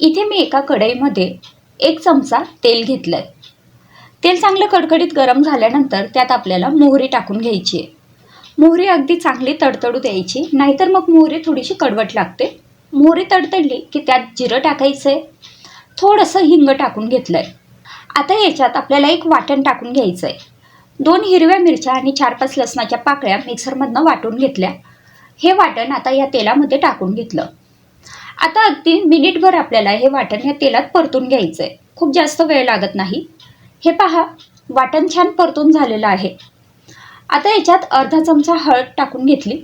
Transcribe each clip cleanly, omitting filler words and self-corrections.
इथे मी एका कढईमध्ये 1 चमचा तेल घेतलंय। तेल चांगलं कडकडीत गरम झाल्यानंतर त्यात आपल्याला मोहरी टाकून घ्यायची आहे। मोहरी अगदी चांगली तडतडू द्यायची, नाहीतर मग मोहरी थोडीशी कडवट लागते। मोहरी तडतडली की त्यात जिरं टाकायचंय, थोडंसं हिंग टाकून घेतलंय। आता याच्यात आपल्याला एक वाटण टाकून घ्यायचंय। 2 हिरव्या मिरच्या आणि 4-5 लसणाच्या पाकळ्या मिक्सरमधनं वाटून घेतल्या। हे वाटण आता या तेलामध्ये टाकून घेतलं। आता अगदी मिनिटभर आपल्याला हे वाटण या तेलात परतून घ्यायचंय, खूप जास्त वेळ लागत नाही। हे पहा, वाटण छान परतून झालेलं आहे। आता याच्यात अर्धा चमचा हळद टाकून घेतली।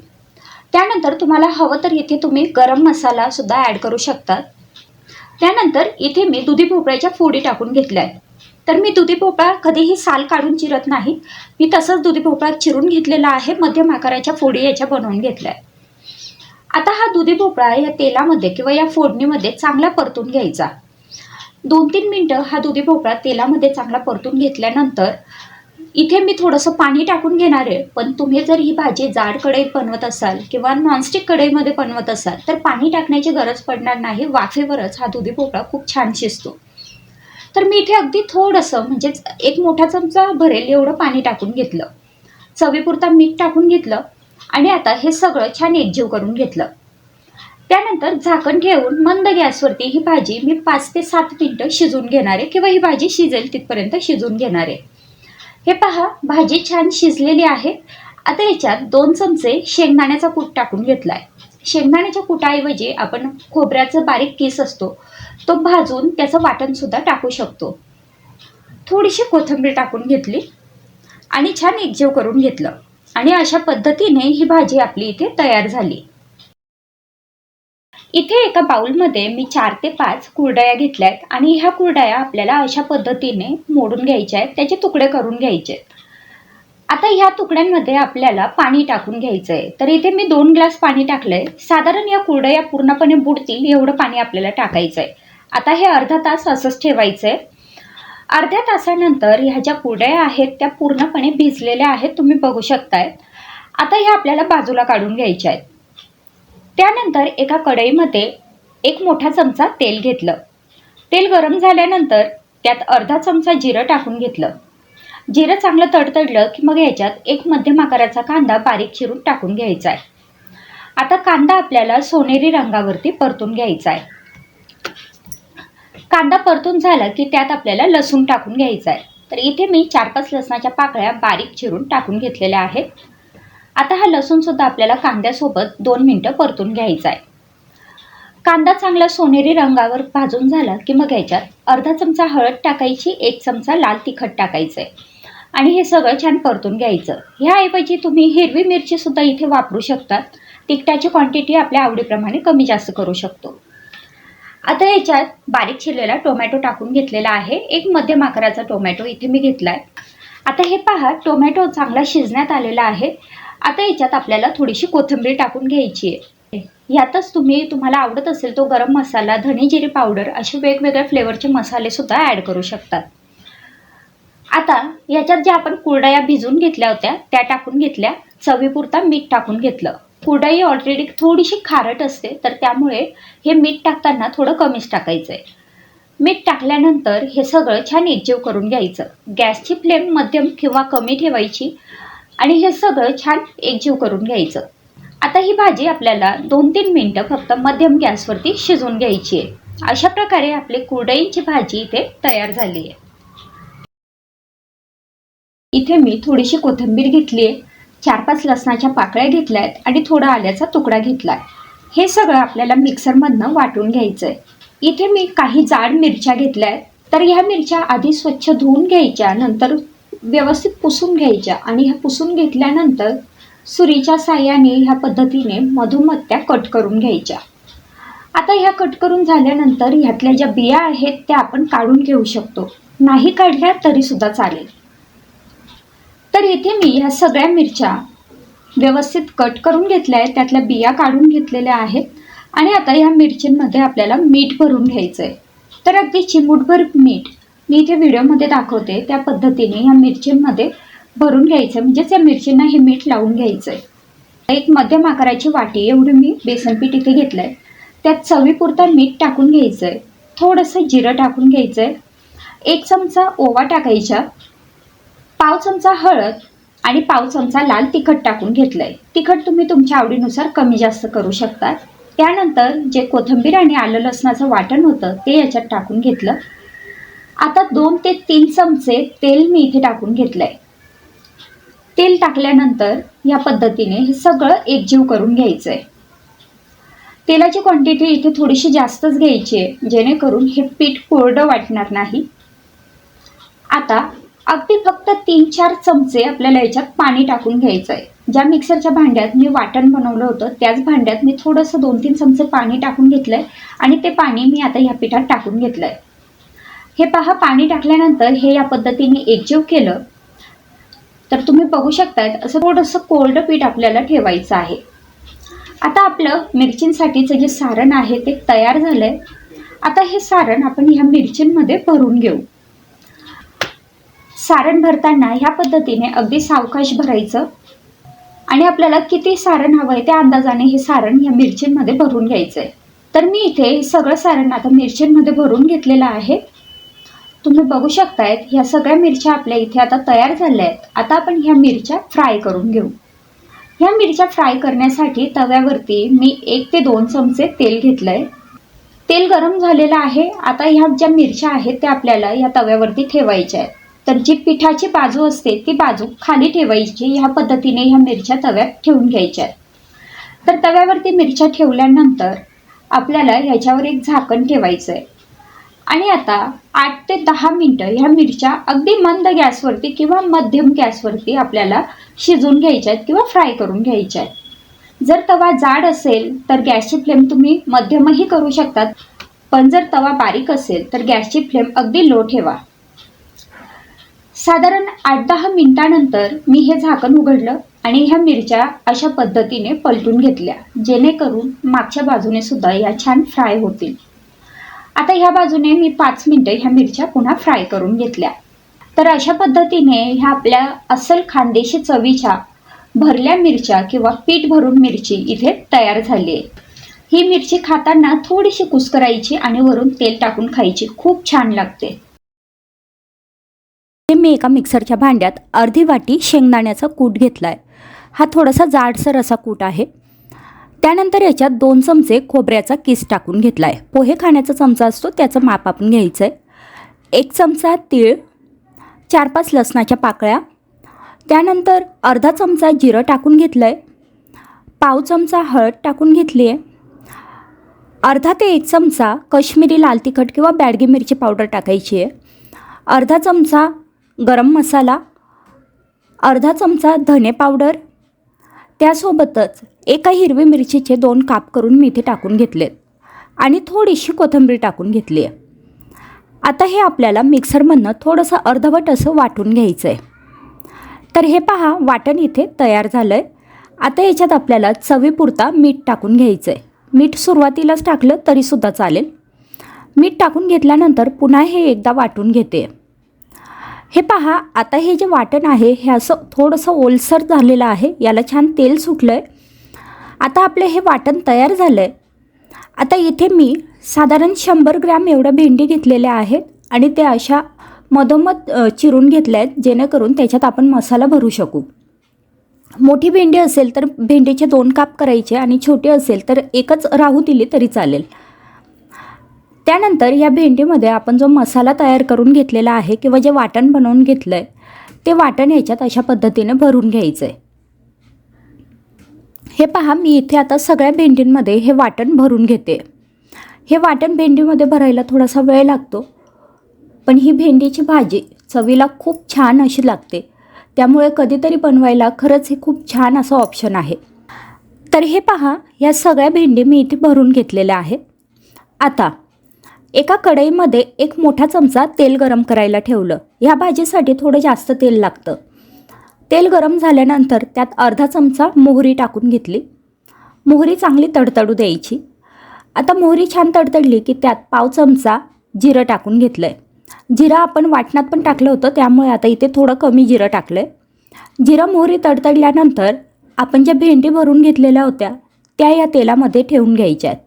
त्यानंतर तुम्हाला हवं तर इथे तुम्ही गरम मसाला सुद्धा ॲड करू शकता। त्यानंतर इथे मी दुधी भोपळ्याच्या फोडी टाकून घेतल्या आहेत। तर मी दुधी भोपळा कधीही साल काढून चिरत नाही, मी तसंच दुधी भोपळा चिरून घेतलेला आहे। मध्यम आकाराच्या फोडी याच्या बनवून घेतल्या। आता हा दुधी भोपळा या तेलामध्ये किंवा या फोडणीमध्ये चांगला परतून घ्यायचा। 2-3 मिनिटं हा दुधी भोपळा तेलामध्ये चांगला परतून घेतल्यानंतर इथे मी थोडंसं पाणी टाकून घेणार आहे। पण तुम्ही जर ही भाजी जाड कढईत बनवत असाल किंवा नॉनस्टिक कढईमध्ये बनवत असाल तर पाणी टाकण्याची गरज पडणार नाही, वाफेवरच हा दुधी भोपळा खूप छान शिजतो। तर मी इथे अगदी थोडंसं म्हणजे 1 मोठा चमचा भरेल एवढं पाणी टाकून घेतलं। चवीपुरता मीठ टाकून घेतलं आणि आता हे सगळं छान एकजीव करून घेतलं। त्यानंतर झाकण ठेवून मंद गॅसवरती ही भाजी मी 5 ते 7 मिनिटं शिजवून घेणार आहे किंवा ही भाजी शिजेल तिथपर्यंत शिजवून घेणार आहे। हे पहा, भाजी छान शिजलेली आहे। आता याच्यात 2 चमचे शेंगदाण्याचा कूट टाकून घेतलाय। शेंगदाण्याच्या कुटाऐवजी आपण खोबऱ्याचा बारीक किस असतो तो भाजून त्याचं वाटण सुद्धा टाकू शकतो। थोडीशी कोथिंबीर टाकून घेतली आणि छान एकजीव करून घेतलं आणि अशा पद्धतीने ही भाजी आपली इथे तयार झाली। इथे एका बाउलमध्ये मी 4 ते 5 कुरडया घेतल्यात आणि ह्या कुरडया आपल्याला अशा पद्धतीने मोडून घ्यायच्या आहेत, त्याचे तुकडे करून घ्यायचे आहेत। आता ह्या तुकड्यांमध्ये आपल्याला पाणी टाकून घ्यायचंय। तर इथे मी 2 ग्लास पाणी टाकलंय। साधारण या कुरडया पूर्णपणे बुडतील एवढं पाणी आपल्याला टाकायचंय। आता हे अर्धा तास असंच ठेवायचंय। अर्ध्या तासानंतर ह्या ज्या कुरडया आहेत त्या पूर्णपणे भिजलेल्या आहेत, तुम्ही बघू शकताय। आता ह्या आपल्याला बाजूला काढून घ्यायच्या आहेत। त्यानंतर एका कढईमध्ये 1 मोठा चमचा तेल घेतलं। तेल गरम झाल्यानंतर त्यात अर्धा चमचा जिरं टाकून घेतलं। जिरं चांगलं तडतडलं की मग याच्यात 1 मध्यम आकाराचा कांदा बारीक चिरून टाकून घ्यायचा आहे। आता कांदा आपल्याला सोनेरी रंगावरती परतून घ्यायचा आहे। कांदा परतून झाला की त्यात आपल्याला लसूण टाकून घ्यायचा आहे। तर इथे मी 4-5 लसणाच्या पाकळ्या बारीक चिरून टाकून घेतलेल्या आहेत। आता हा लसूण सुद्धा आपल्याला कांद्यासोबत 2 मिनिटं परतून घ्यायचा आहे। कांदा चांगला सोनेरी रंगावर भाजून झाला की मग याच्यात अर्धा चमचा हळद टाकायची, 1 चमचा लाल तिखट टाकायचंय आणि हे सगळं छान परतून घ्यायचं। ह्याऐवजी तुम्ही हिरवी मिरची सुद्धा इथे वापरू शकता। तिखटाची क्वांटिटी आपल्या आवडीप्रमाणे कमी जास्त करू शकतो। आता याच्यात बारीक चिरलेला टोमॅटो टाकून घेतलेला आहे। 1 मध्यम आकाराचा टोमॅटो इथे मी घेतलाय। आता हे पहा, टोमॅटो चांगला शिजण्यात आलेला आहे। आता याच्यात आपल्याला थोडीशी कोथिंबीर टाकून घ्यायची आहे। यातच तुम्हाला आवडत असेल तो गरम मसाला, धने जिरे पावडर असे वेगवेगळ्या फ्लेवरचे मसाले सुद्धा ॲड करू शकतात। आता याच्यात ज्या आपण कुरडया भिजून घेतल्या होत्या त्या टाकून घेतल्या। चवीपुरता मीठ टाकून घेतलं। कुरडई ऑलरेडी थोडीशी खारट असते, तर त्यामुळे हे मीठ टाकताना थोडं कमीच टाकायचंय। मीठ टाकल्यानंतर हे सगळं छान एकजीव करून घ्यायचं। गॅसची फ्लेम मध्यम किंवा कमी ठेवायची आणि हे सगळं छान एकजीव करून घ्यायचं। आता ही भाजी आपल्याला 2-3 मिनिटं फक्त मध्यम गॅसवरती शिजवून घ्यायची आहे। अशा प्रकारे आपली कुरडईची भाजी इथे तयार झाली आहे। इथे मी थोडीशी कोथिंबीर घेतली आहे, 4-5 लसणाच्या पाकळ्या घेतल्या आहेत आणि थोडा आल्याचा तुकडा घेतलाय। हे सगळं आपल्याला मिक्सरमधनं वाटून घ्यायचंय। इथे मी काही जाड मिरच्या घेतल्या आहेत। तर ह्या मिरच्या आधी स्वच्छ धुवून घ्यायच्या, नंतर व्यवस्थित पुसून घ्यायच्या आणि ह्या पुसून घेतल्यानंतर सुरीच्या साहाय्याने ह्या पद्धतीने मधोमध त्या कट करून घ्यायच्या। आता ह्या कट करून झाल्यानंतर ह्यातल्या ज्या बिया आहेत त्या आपण काढून घेऊ शकतो, नाही काढल्या तरी सुद्धा चालेल। तर इथे मी ह्या सगळ्या मिरच्या व्यवस्थित कट करून घेतल्या आहेत, त्यातल्या बिया काढून घेतलेल्या आहेत आणि आता ह्या मिरच्यांमध्ये आपल्याला मीठ भरून घ्यायचंय। तर अगदी चिमूटभर मीठ मी इथे व्हिडिओमध्ये दाखवते त्या पद्धतीने या मिरच्यांमध्ये भरून घ्यायचं, म्हणजेच या मिरच्यांना हे मीठ लावून घ्यायचंय। 1 मध्यम आकाराची वाटी एवढी मी बेसन पीठ इथे घेतलंय, त्यात चवीपुरता मीठ टाकून घ्यायचंय। थोडंसं जिरं टाकून घ्यायचं आहे, 1 चमचा ओवा टाकायचा, पाव चमचा हळद आणि पाव चमचा लाल तिखट टाकून घेतलं आहे. तिखट तुम्ही तुमच्या आवडीनुसार कमी जास्त करू शकता. त्यानंतर जे कोथिंबीर आणि आलं लसणाचं वाटण होतं ते याच्यात टाकून घेतलं. आता 2 ते 3 चमचे तेल मी इथे टाकून घेतलं आहे. तेल टाकल्यानंतर या पद्धतीने हे सगळं एकजीव करून घ्यायचं आहे. तेलाची क्वांटिटी इथे थोडीशी जास्तच घ्यायची आहे, जेणेकरून हे पीठ कोरडं वाटणार नाही. आता अगदी फक्त 3-4 चमचे आपल्याला याच्यात पाणी टाकून घ्यायचं आहे. ज्या मिक्सरच्या भांड्यात मी वाटण बनवलं होतं त्याच भांड्यात मी थोडंसं 2-3 चमचे पाणी टाकून घेतलं आहे आणि ते पाणी मी आता ह्या पिठात टाकून घेतलं आहे. हे पहा, पाणी टाकल्यानंतर हे या पद्धतीने एकजीव केलं तर तुम्ही बघू शकताय असं थोडंसं कोरडं पीठ आपल्याला ठेवायचं आहे. आता आपलं मिरचींसाठीचं जे सारण आहे ते तयार झालं आहे. आता हे सारण आपण ह्या मिरचींमध्ये भरून घेऊ. सारण भरताना ह्या पद्धतीने अगदी सावकाश भरायचं आणि आपल्याला किती सारण हवं आहे त्या अंदाजाने हे सारण ह्या मिरचींमध्ये भरून घ्यायचं आहे. तर मी इथे सगळं सारण आता मिरचींमध्ये भरून घेतलेलं आहे. तुम्ही बघू शकतायत ह्या सगळ्या मिरच्या आपल्या इथे आता तयार झाल्या आहेत. आता आपण ह्या मिरच्या फ्राय करून घेऊ. ह्या मिरच्या फ्राय करण्यासाठी तव्यावरती मी 1 ते 2 चमचे तेल घेतलं आहे. तेल गरम झालेलं आहे. आता ह्या ज्या मिरच्या आहेत त्या आपल्याला या तव्यावरती ठेवायच्या आहेत. तर जी पिठाची बाजू असते ती बाजू खाली ठेवायची. ह्या पद्धतीने ह्या मिरच्या तव्यात ठेवून घ्यायच्या आहेत. तर तव्यावरती मिरच्या ठेवल्यानंतर आपल्याला ह्याच्यावर एक झाकण ठेवायचं आहे आणि आता 8 ते 10 मिनटं ह्या मिरच्या अगदी मंद गॅसवरती किंवा मध्यम गॅसवरती आपल्याला शिजवून घ्यायच्या आहेत किंवा फ्राय करून घ्यायच्या आहेत. जर तवा जाड असेल तर गॅसची फ्लेम तुम्ही मध्यमही करू शकतात, पण जर तवा बारीक असेल तर गॅसची फ्लेम अगदी लो ठेवा. साधारण 8-10 मिनिटानंतर मी हे झाकण उघडलं आणि ह्या मिरच्या अशा पद्धतीने पलटून घेतल्या, जेणेकरून मागच्या बाजूने सुद्धा या छान फ्राय होतील. आता ह्या बाजूने मी 5 मिनिटं ह्या मिरच्या पुन्हा फ्राय करून घेतल्या. तर अशा पद्धतीने ह्या आपल्या अस्सल खानदेशी चवीच्या भरल्या मिरच्या किंवा पीठ भरून मिरची इथे तयार झाली आहे. ही मिरची खाताना थोडीशी कुस्करायची आणि वरून तेल टाकून खायची, खूप छान लागते. मी एका मिक्सरच्या भांड्यात अर्धी वाटी शेंगदाण्याचा कूट घेतला आहे. हा थोडासा जाडसर असा कूट आहे. त्यानंतर याच्यात 2 चमचे खोबऱ्याचा किस टाकून घेतला आहे. पोहे खाण्याचा चमचा असतो त्याचं माप आपण घ्यायचं आहे. 1 चमचा तीळ, 4-5 लसणाच्या पाकळ्या, त्यानंतर अर्धा चमचा जिरं टाकून घेतलं आहे, पाव चमचा हळद टाकून घेतली आहे, अर्धा ते 1 चमचा काश्मीरी लाल तिखट किंवा बॅडगी मिरची पावडर टाकायची आहे, अर्धा चमचा गरम मसाला, अर्धा चमचा धने पावडर, त्यासोबतच एका हिरवी मिरचीचे 2 काप करून मी इथे टाकून घेतलेत आणि थोडीशी कोथिंबीर टाकून घेतली आहे. आता हे आपल्याला मिक्सरमधनं थोडंसं अर्धवट असं वाटून घ्यायचं आहे. तर हे पहा, वाटण इथे तयार झालं आहे. आता याच्यात आपल्याला चवीपुरता मीठ टाकून घ्यायचं आहे. मीठ सुरुवातीलाच टाकलं तरीसुद्धा चालेल. मीठ टाकून घेतल्यानंतर पुन्हा हे एकदा वाटून घेते. हे पहा, आता हे जे वाटण आहे हे असं थोडंसं ओलसर झालेलं आहे, याला छान तेल सुटलं आहे. आता आपलं हे वाटण तयार झालं आहे. आता इथे मी साधारण 100 ग्रॅम एवढ्या भेंडी घेतलेल्या आहेत आणि त्या अशा मधोमध चिरून घेतल्या आहेत, जेणेकरून त्याच्यात आपण मसाला भरू शकू. मोठी भेंडी असेल तर भेंडीचे 2 काप करायचे आणि छोटी असेल तर एकच राहू दिली तरी चालेल. त्यानंतर या भेंडीमध्ये आपण जो मसाला तयार करून घेतलेला आहे किंवा जे वाटण बनवून घेतलं आहे ते वाटण याच्यात अशा पद्धतीने भरून घ्यायचं आहे. हे पहा, मी इथे आता सगळ्या भेंडींमध्ये हे वाटण भरून घेते. हे वाटण भेंडीमध्ये भरायला थोडासा वेळ लागतो, पण ही भेंडीची भाजी चवीला खूप छान अशी लागते. त्यामुळे कधीतरी बनवायला खरंच हे खूप छान असं ऑप्शन आहे. तर हे पहा, या सगळ्या भेंडी मी इथे भरून घेतलेल्या आहेत. आता एका कढईमध्ये 1 मोठा चमचा तेल गरम करायला ठेवलं. ह्या भाजीसाठी थोडं जास्त तेल लागतं. तेल गरम झाल्यानंतर त्यात अर्धा चमचा मोहरी टाकून घेतली. मोहरी चांगली तडतडू द्यायची. आता मोहरी छान तडतडली की त्यात पाव चमचा जिरं टाकून घेतलं आहे. जिरं आपण वाटणात पण टाकलं होतं, त्यामुळे आता इथे थोडं कमी जिरं टाकलं आहे. जिरं मोहरी तडतडल्यानंतर आपण ज्या भेंडी भरून घेतलेल्या होत्या त्या या तेलामध्ये ठेवून घ्यायच्या आहेत.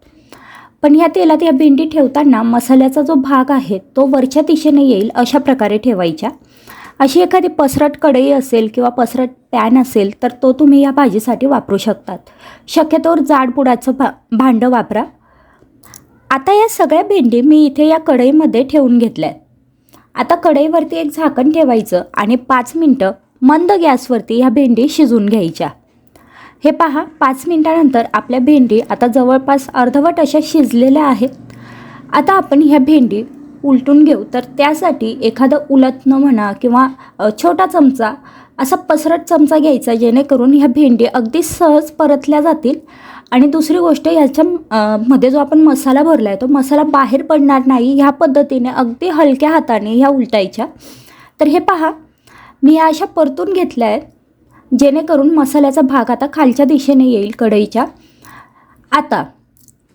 पण ह्या तेलात ह्या भेंडी ठेवताना मसाल्याचा जो भाग आहे तो वरच्या दिशेने येईल अशा प्रकारे ठेवायच्या. अशी एखादी पसरट कढई असेल किंवा पसरट पॅन असेल तर तो तुम्ही या भाजीसाठी वापरू शकतात. शक्यतोवर जाडबुडाचं भांडं वापरा. आता या सगळ्या भेंडी मी इथे या कढईमध्ये ठेवून घेतल्या आहेत. आता कढईवरती एक झाकण ठेवायचं आणि 5 मिनटं मंद गॅसवरती ह्या भेंडी शिजवून घ्यायच्या. हे पहा, 5 मिनटानंतर आपल्या भेंडी आता जवळपास अर्धवट अशा शिजलेल्या आहेत. आता आपण ह्या भेंडी उलटून घेऊ. तर त्यासाठी एखादं उलटणं म्हणा किंवा छोटा चमचा असा पसरट चमचा घ्यायचा, जेणेकरून ह्या भेंडी अगदी सहज परतल्या जातील. आणि दुसरी गोष्ट, ह्याच्या मध्ये जो आपण मसाला भरला आहे तो मसाला बाहेर पडणार नाही. ह्या पद्धतीने अगदी हलक्या हाताने ह्या उलटायच्या. तर हे पहा, मी ह्या अशा परतून घेतल्या आहेत, जेणेकरून मसाल्याचा भाग आता खालच्या दिशेने येईल कढईच्या. आता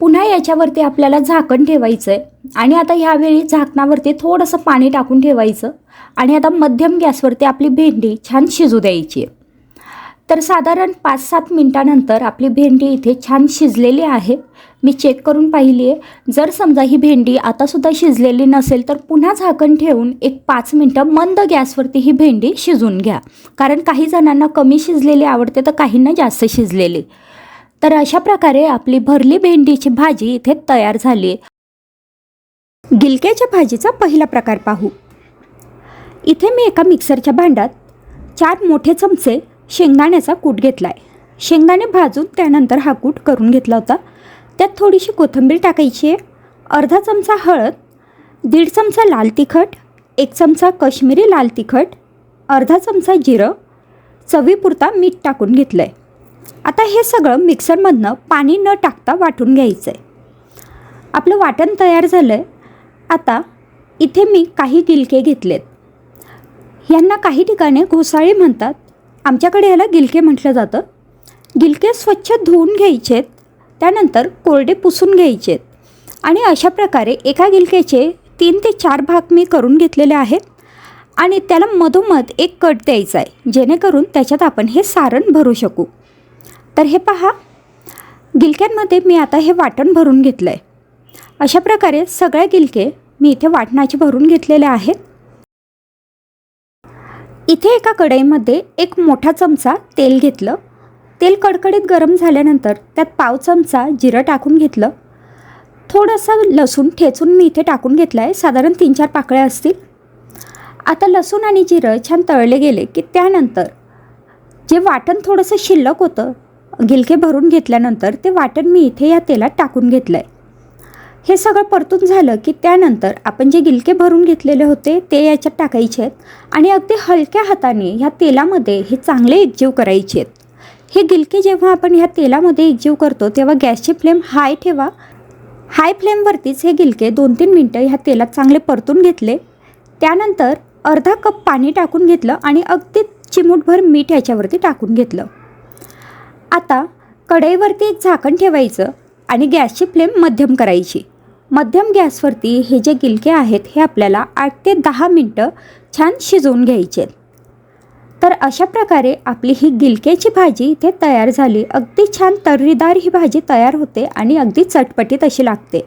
पुन्हा याच्यावरती आपल्याला झाकण ठेवायचं आहे आणि आता ह्यावेळी झाकणावरती थोडंसं पाणी टाकून ठेवायचं आणि आता मध्यम गॅसवरती आपली भेंडी छान शिजू द्यायची आहे. तर साधारण 5-7 मिनटानंतर आपली भेंडी इथे छान शिजलेली आहे. मी चेक करून पाहिली आहे. जर समजा ही भेंडी आतासुद्धा शिजलेली नसेल तर पुन्हा झाकण ठेवून एक 5 मिनटं मंद गॅसवरती ही भेंडी शिजवून घ्या. कारण काही जणांना कमी शिजलेली आवडते तर काहींना जास्त शिजलेली. तर अशा प्रकारे आपली भरली भेंडीची भाजी इथे तयार झाली आहे. गिलक्याच्या भाजीचा पहिला प्रकार पाहू. इथे मी एका मिक्सरच्या भांड्यात 4 मोठे चमचे शेंगदाण्याचा कूट घेतला आहे. शेंगदाणे भाजून त्यानंतर हा कूट करून घेतला होता. त्यात थोडीशी कोथिंबीर टाकायची आहे, अर्धा चमचा हळद, 1.5 चमचा लाल तिखट, 1 चमचा काश्मीरी लाल तिखट, अर्धा चमचा जिरं, चवीपुरता मीठ टाकून घेतलं आहे. आता हे सगळं मिक्सरमधनं पाणी न टाकता वाटून घ्यायचं आहे. आपलं वाटण तयार झालं आहे. आता इथे मी काही गिलके घेतलेत. यांना काही ठिकाणी घोसाळे म्हणतात, आमच्याकडे याला गिलके म्हटलं जातं. गिलके स्वच्छ धुवून घ्यायचेत, त्यानंतर कोरडे पुसून घ्यायचेत आणि अशा प्रकारे एका गिलक्याचे 3 ते 4 भाग मी करून घेतलेले आहेत. आणि त्याला मधोमध एक कट द्यायचा आहे, जेणेकरून त्याच्यात आपण हे सारण भरू शकू. तर हे पहा, गिलक्यांमध्ये मी आता हे वाटण भरून घेतलं आहे. अशा प्रकारे सगळ्या गिलके मी इथे वाटणाचे भरून घेतलेले आहेत. इथे एका कढईमध्ये एक मोठा चमचा तेल घेतलं. तेल कडकडीत गरम झाल्यानंतर त्यात पाव चमचा जिरं टाकून घेतलं. थोडंसं लसूण ठेचून मी इथे टाकून घेतलं आहे, साधारण 3-4 पाकळ्या असतील. आता लसूण आणि जिरं छान तळले गेले की त्यानंतर जे वाटण थोडंसं शिल्लक होतं गिलके भरून घेतल्यानंतर, ते वाटण मी इथे या तेलात टाकून घेतलं आहे. हे सगळं परतून झालं की त्यानंतर आपण जे गिलके भरून घेतलेले होते ते याच्यात टाकायचे आहेत आणि अगदी हलक्या हाताने ह्या तेलामध्ये हे चांगले एकजीव करायचे आहेत. हे गिलके जेव्हा आपण ह्या तेलामध्ये एकजीव करतो तेव्हा गॅसची फ्लेम हाय ठेवा. हाय फ्लेमवरतीच हे गिलके 2-3 मिनटं ह्या तेलात चांगले परतून घेतले. त्यानंतर अर्धा कप पाणी टाकून घेतलं आणि अगदी चिमूटभर मीठ याच्यावरती टाकून घेतलं. आता कढईवरती एक झाकण ठेवायचं आणि गॅसची फ्लेम मध्यम करायची. मध्यम गॅसवरती हे जे गिलके आहेत हे आपल्याला 8 ते 10 मिनटं छान शिजवून घ्यायचे. तर अशा प्रकारे आपली ही गिलक्याची भाजी इथे तयार झाली. अगदी छान तर्रीदार ही भाजी तयार होते आणि अगदी चटपटीत अशी लागते.